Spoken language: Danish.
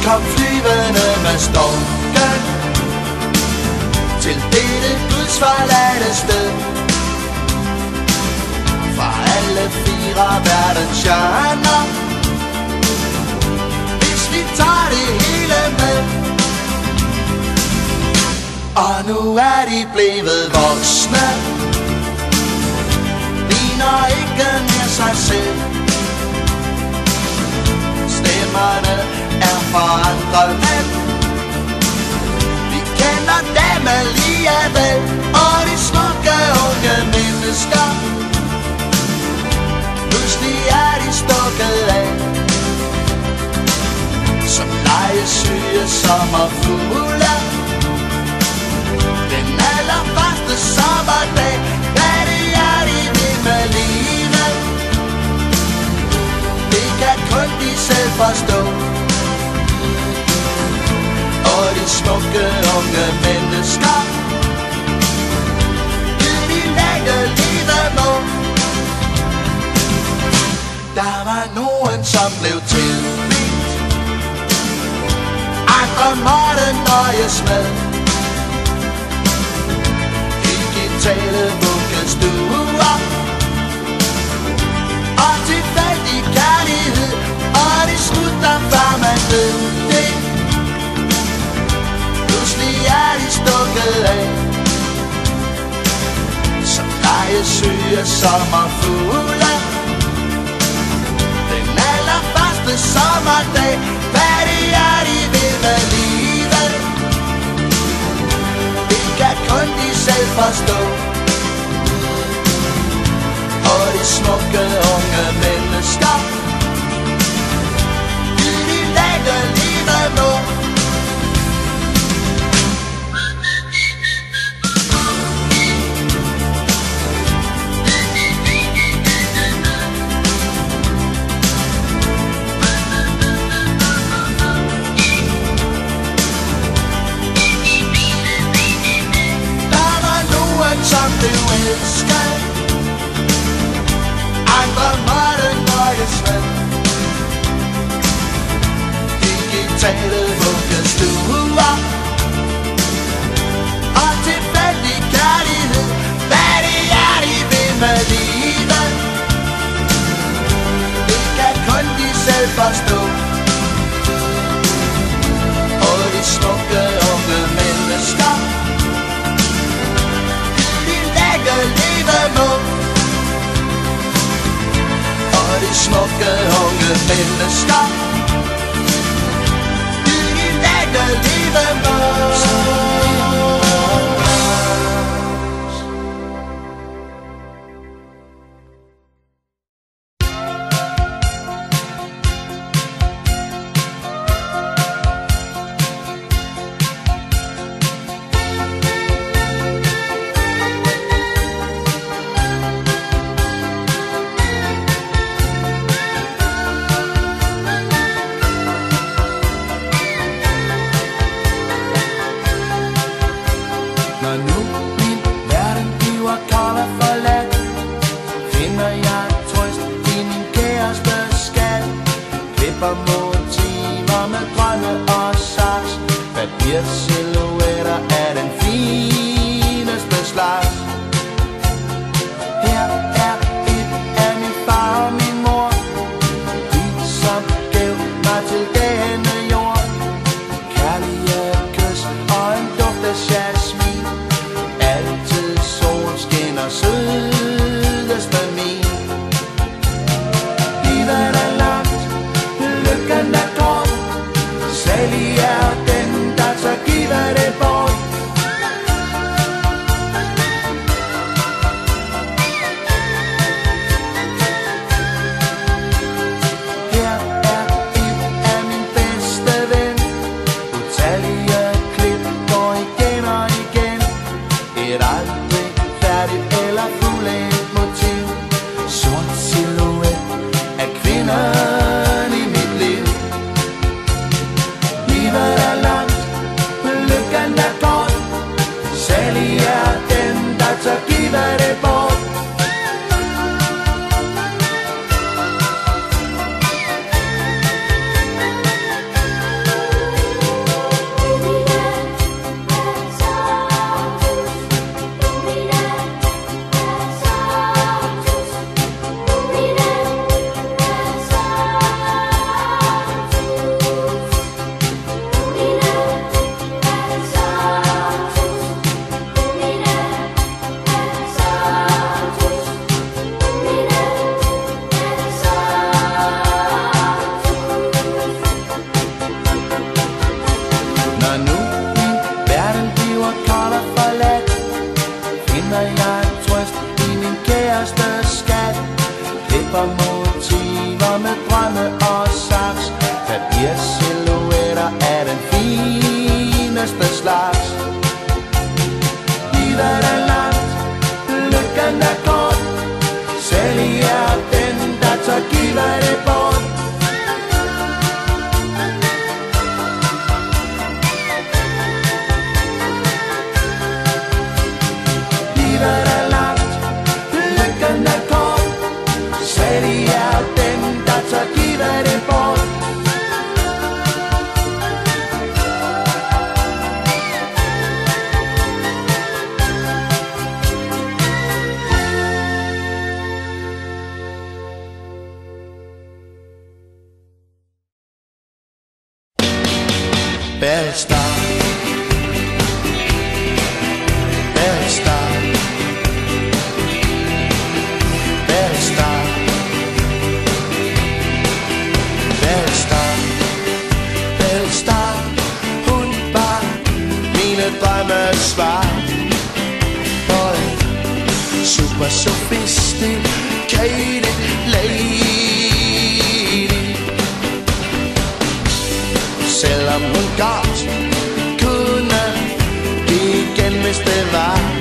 Kom flyvende med storken til dette Guds forladte sted. Fra alle fire verdens hjørner, hvis vi tager det hele med. Og nu er de blevet voksne, ligner ikke mere sig selv. Stemmerne er forandrede, vi kender dem alligevel. Og de smukke unge mennesker, pludselig er de stukket af som legesyge sommerfugle. Den allerførste sommerdag, hvad det er de vil med livet, det kan kun de selv forstå. Og de smukke unge mennesker, de længe livet må. Der var nogen som blev tilbedt, andre måtte nøjes med digitale vuggestuer og tilfældig kærlighed. Og det slutter før man ved det, pludselig er de stukket af som legesyge sommerfugle. Den allerførste sommerdag, hvad det er de vil med livet, det kan kun de selv forstå. Og de smukke unge mennesker, de lægger livet må. Som blev elsket, andre måtte nøjes med digitale vuggestuer og tilfældig kærlighed. Hvad det er de vil med livet, det kan kun de selv forstå. Og de smukke unge mennesker, livet må. Og de smukke unge mennesker, de lægger livet må. Silhouetter af den fineste slags. Her er et af min far og min mor, de som gav mig til denne jord. Kærlige kys og en duft af jasmin, altid solskin og sødeste min. Livet er langt, lykken er kort, salig er den, der så giver det bort. ramme og saks. Papirsilhuetter er den fineste slags. Livet er langt, lykken er kort. Særlig er den, der tør give det bort. Livet er langt, lykken er kort. Særlig er den, der tør give det bort. Bærstar, Bærstar, Bærstar, Bærstar, Bærstar. Hun var mine drømmes svar på en super sophisticated lady. Selvom hun godt kunne igen, hvis det var